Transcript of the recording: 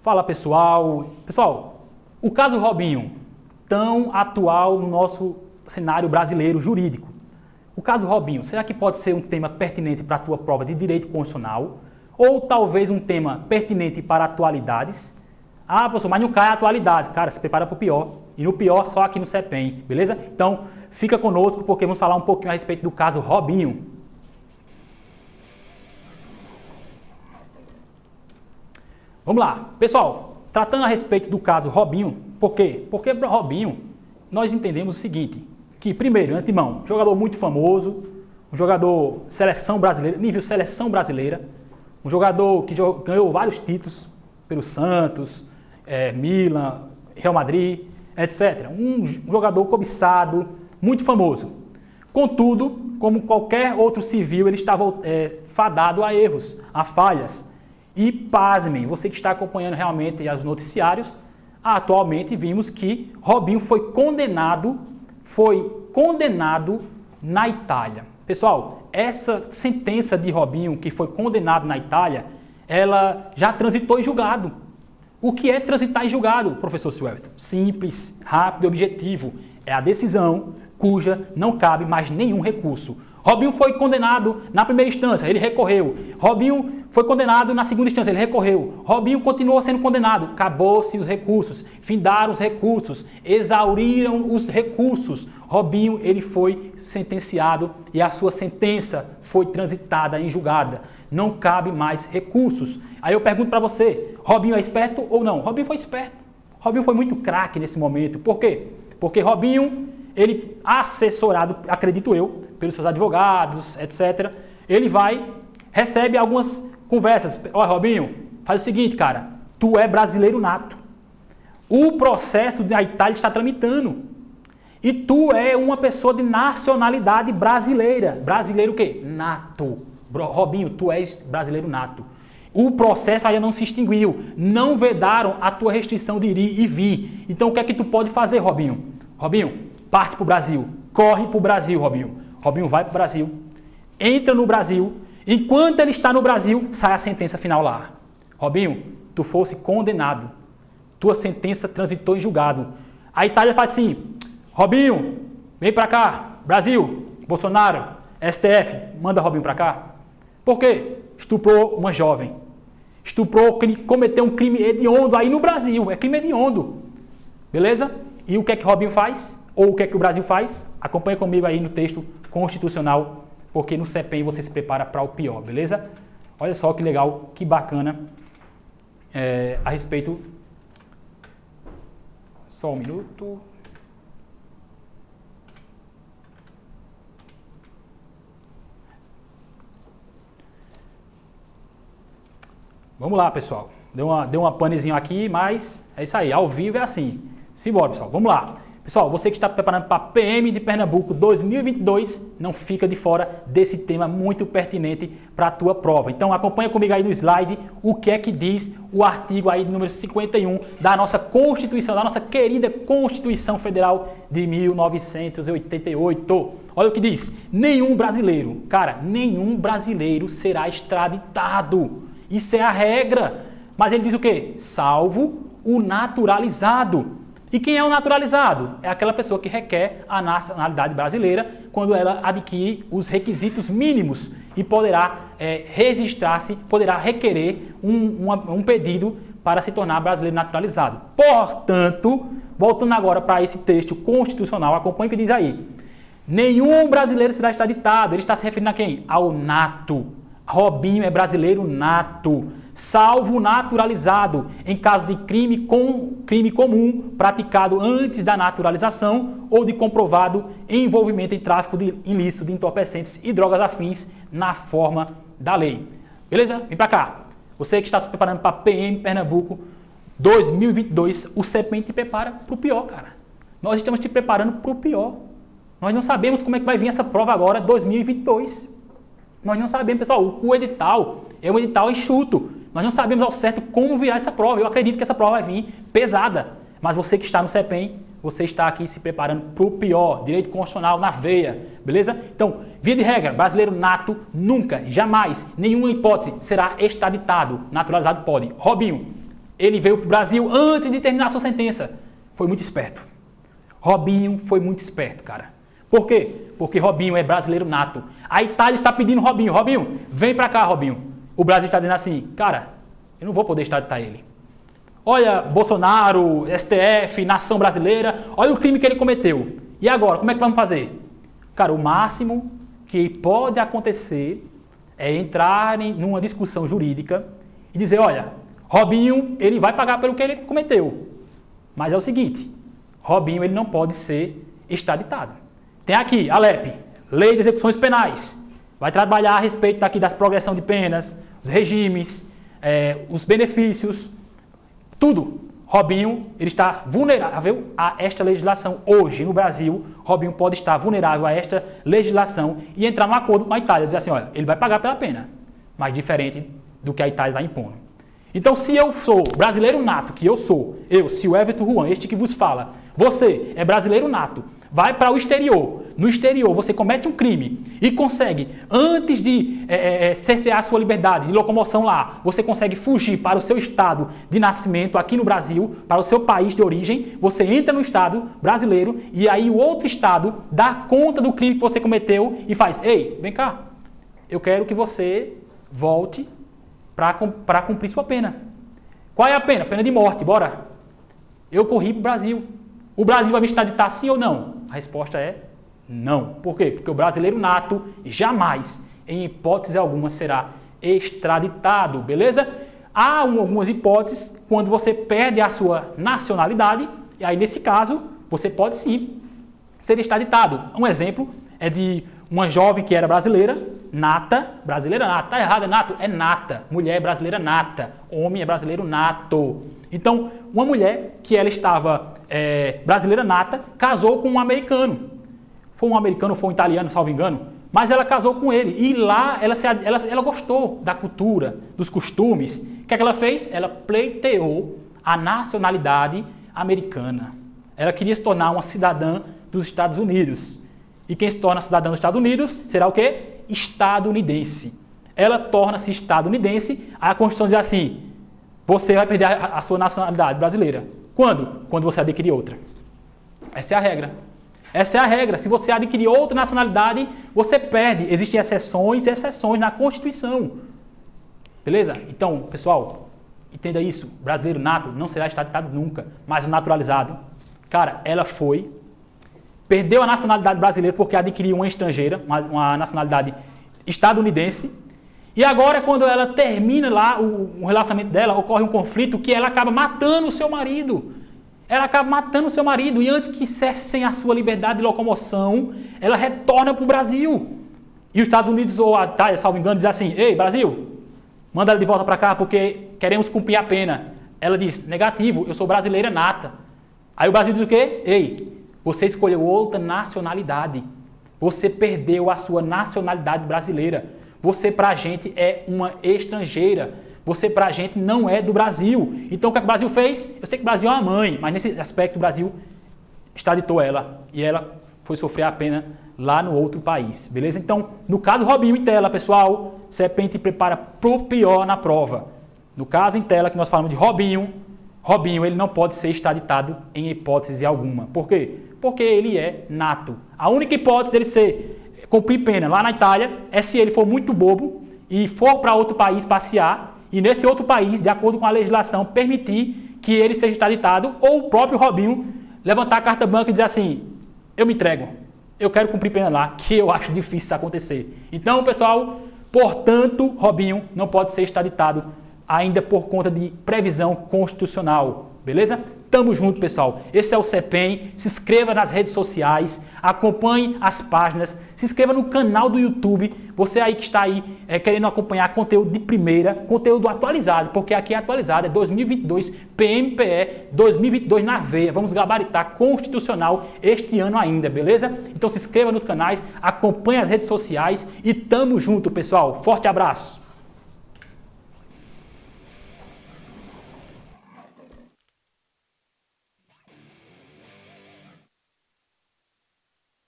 Fala pessoal. Pessoal, o caso Robinho, tão atual no nosso cenário brasileiro jurídico. O caso Robinho, será que pode ser um tema pertinente para a tua prova de direito constitucional? Ou talvez um tema pertinente para atualidades? Ah, professor, mas não cai a atualidade. Cara, se prepara para o pior. E no pior, só aqui no CEPEM, beleza? Então, fica conosco porque vamos falar um pouquinho a respeito do caso Robinho. Vamos lá. Pessoal, tratando a respeito do caso Robinho, por quê? Porque Robinho, nós entendemos o seguinte, que primeiro, antemão, jogador muito famoso, um jogador seleção brasileira, nível seleção brasileira, um jogador que ganhou vários títulos pelo Santos, Milan, Real Madrid, etc. Um jogador cobiçado, muito famoso. Contudo, como qualquer outro civil, ele estava fadado a erros, a falhas. E pasmem, você que está acompanhando realmente os noticiários, atualmente vimos que Robinho foi condenado na Itália. Pessoal, essa sentença de Robinho, que foi condenado na Itália, ela já transitou em julgado. O que é transitar em julgado, professor Suelton? Simples, rápido e objetivo. É a decisão cuja não cabe mais nenhum recurso. Robinho foi condenado na primeira instância, ele recorreu. Robinho foi condenado na segunda instância, ele recorreu. Robinho continuou sendo condenado, acabou-se os recursos, findaram os recursos, exauriram os recursos. Robinho, ele foi sentenciado e a sua sentença foi transitada em julgada. Não cabe mais recursos. Aí eu pergunto para você, Robinho é esperto ou não? Robinho foi esperto. Robinho foi muito craque nesse momento. Por quê? Porque Robinho, ele assessorado, acredito eu, pelos seus advogados, etc. Ele recebe algumas conversas. Olha, Robinho, faz o seguinte, cara, tu é brasileiro nato. O processo da Itália está tramitando. E tu é uma pessoa de nacionalidade brasileira. Brasileiro o quê? Nato. Robinho, tu és brasileiro nato. O processo ainda não se extinguiu. Não vedaram a tua restrição de ir e vir. Então o que é que tu pode fazer, Robinho? Robinho, parte para o Brasil. Corre para o Brasil, Robinho. Robinho vai para o Brasil. Entra no Brasil. Enquanto ele está no Brasil, sai a sentença final lá. Robinho, tu fosse condenado. Tua sentença transitou em julgado. A Itália faz assim, Robinho, vem para cá. Brasil, Bolsonaro, STF, manda Robinho para cá. Por quê? Estuprou uma jovem. Cometeu um crime hediondo aí no Brasil. É crime hediondo. Beleza? E o que é que Robinho faz? Ou o que é que o Brasil faz? Acompanha comigo aí no texto constitucional, porque no CEPEM você se prepara para o pior, beleza? Olha só que legal, que bacana a respeito... Só um minuto... Vamos lá, pessoal. Deu uma panezinho aqui, mas é isso aí. Ao vivo é assim. Simbora, pessoal. Vamos lá. Pessoal, você que está preparando para a PM de Pernambuco 2022, não fica de fora desse tema muito pertinente para a tua prova. Então, acompanha comigo aí no slide o que é que diz o artigo aí número 51 da nossa Constituição, da nossa querida Constituição Federal de 1988. Olha o que diz. Nenhum brasileiro será extraditado. Isso é a regra. Mas ele diz o quê? Salvo o naturalizado. E quem é o naturalizado? É aquela pessoa que requer a nacionalidade brasileira quando ela adquire os requisitos mínimos e poderá registrar-se, poderá requerer um pedido para se tornar brasileiro naturalizado. Portanto, voltando agora para esse texto constitucional, acompanhe o que diz aí. Nenhum brasileiro será extraditado. Ele está se referindo a quem? Ao nato. Robinho é brasileiro nato, salvo naturalizado em caso de crime comum praticado antes da naturalização ou de comprovado envolvimento em tráfico ilícito de entorpecentes e drogas afins na forma da lei. Beleza? Vem pra cá. Você que está se preparando para PM Pernambuco 2022, o CEPEM te prepara para o pior, cara. Nós estamos te preparando para o pior. Nós não sabemos como é que vai vir essa prova agora 2022. Nós não sabemos, pessoal, o edital é um edital enxuto. Nós não sabemos ao certo como virá essa prova. Eu acredito que essa prova vai vir pesada. Mas você que está no CEPEM, você está aqui se preparando para o pior, direito constitucional na veia, beleza? Então, via de regra, brasileiro nato nunca, jamais, nenhuma hipótese será extraditado. Naturalizado pode. Robinho, Ele veio para o Brasil antes de terminar a sua sentença. Foi muito esperto. Robinho foi muito esperto, cara. Por quê? Porque Robinho é brasileiro nato. A Itália está pedindo Robinho. Robinho, vem para cá, Robinho. O Brasil está dizendo assim, cara, eu não vou poder extraditar ele. Olha, Bolsonaro, STF, nação brasileira, olha o crime que ele cometeu. E agora, como é que vamos fazer? Cara, o máximo que pode acontecer é entrar numa discussão jurídica e dizer, olha, Robinho, ele vai pagar pelo que ele cometeu. Mas é o seguinte, Robinho, ele não pode ser extraditado. Tem aqui, a LEP, Lei de Execuções Penais. Vai trabalhar a respeito daqui das progressão de penas, os regimes, os benefícios, tudo. Robinho, ele está vulnerável a esta legislação. Hoje, no Brasil, Robinho pode estar vulnerável a esta legislação e entrar num acordo com a Itália. Dizer assim, olha, ele vai pagar pela pena, mas diferente do que a Itália está impondo. Então, se eu sou brasileiro nato, que eu sou, Silvério Juan, este que vos fala, você é brasileiro nato, vai para o exterior, no exterior você comete um crime e consegue, antes de cercear a sua liberdade de locomoção lá, você consegue fugir para o seu estado de nascimento aqui no Brasil, para o seu país de origem, você entra no estado brasileiro e aí o outro estado dá conta do crime que você cometeu e faz, ei, vem cá, eu quero que você volte para cumprir sua pena. Qual é a pena? Pena de morte, bora. Eu corri para o Brasil. O Brasil vai me extraditar sim ou não? A resposta é não. Por quê? Porque o brasileiro nato jamais, em hipótese alguma, será extraditado, beleza? Há algumas hipóteses quando você perde a sua nacionalidade, e aí nesse caso, você pode sim ser extraditado. Um exemplo é de uma jovem que era brasileira nata, tá errado, é nato? É nata. Mulher brasileira nata, homem é brasileiro nato. Então, uma mulher que ela estava brasileira nata, casou com um americano. Foi um americano, foi um italiano, salvo engano, mas ela casou com ele. E lá ela gostou da cultura, dos costumes. O que é que ela fez? Ela pleiteou a nacionalidade americana. Ela queria se tornar uma cidadã dos Estados Unidos. E quem se torna cidadã dos Estados Unidos será o quê? Estadunidense. Ela torna-se estadunidense, aí a Constituição diz assim, você vai perder a sua nacionalidade brasileira. Quando? Quando você adquirir outra. Essa é a regra. Essa é a regra. Se você adquirir outra nacionalidade, você perde. Existem exceções e exceções na Constituição. Beleza? Então, pessoal, entenda isso. O brasileiro nato não será extraditado nunca, mas o naturalizado, cara, ela perdeu a nacionalidade brasileira porque adquiriu uma estrangeira, uma nacionalidade estadunidense. E agora, quando ela termina lá o relacionamento dela, ocorre um conflito que ela acaba matando o seu marido. Ela acaba matando o seu marido e antes que cessem a sua liberdade de locomoção, ela retorna para o Brasil. E os Estados Unidos, ou a Itália, salvo engano, diz assim, ei, Brasil, manda ela de volta para cá porque queremos cumprir a pena. Ela diz, negativo, eu sou brasileira nata. Aí o Brasil diz o quê? Ei, você escolheu outra nacionalidade. Você perdeu a sua nacionalidade brasileira. Você, pra gente, é uma estrangeira. Você, pra gente, não é do Brasil. Então, o que o Brasil fez? Eu sei que o Brasil é uma mãe, mas nesse aspecto o Brasil extraditou ela. E ela foi sofrer a pena lá no outro país. Beleza? Então, no caso Robinho em tela, pessoal, Serpente prepara pro pior na prova. No caso em tela que nós falamos de Robinho, ele não pode ser extraditado em hipótese alguma. Por quê? Porque ele é nato. A única hipótese dele cumprir pena lá na Itália é se ele for muito bobo e for para outro país passear e nesse outro país, de acordo com a legislação, permitir que ele seja extraditado ou o próprio Robinho levantar a carta branca e dizer assim, eu me entrego, eu quero cumprir pena lá, que eu acho difícil isso acontecer. Então, pessoal, portanto, Robinho não pode ser extraditado ainda por conta de previsão constitucional, beleza? Tamo junto, pessoal. Esse é o CEPEM. Se inscreva nas redes sociais, acompanhe as páginas, se inscreva no canal do YouTube. Você aí que está aí querendo acompanhar conteúdo de primeira, conteúdo atualizado, porque aqui é atualizado, é 2022, PMPE 2022 na veia. Vamos gabaritar constitucional este ano ainda, beleza? Então se inscreva nos canais, acompanhe as redes sociais e tamo junto, pessoal. Forte abraço!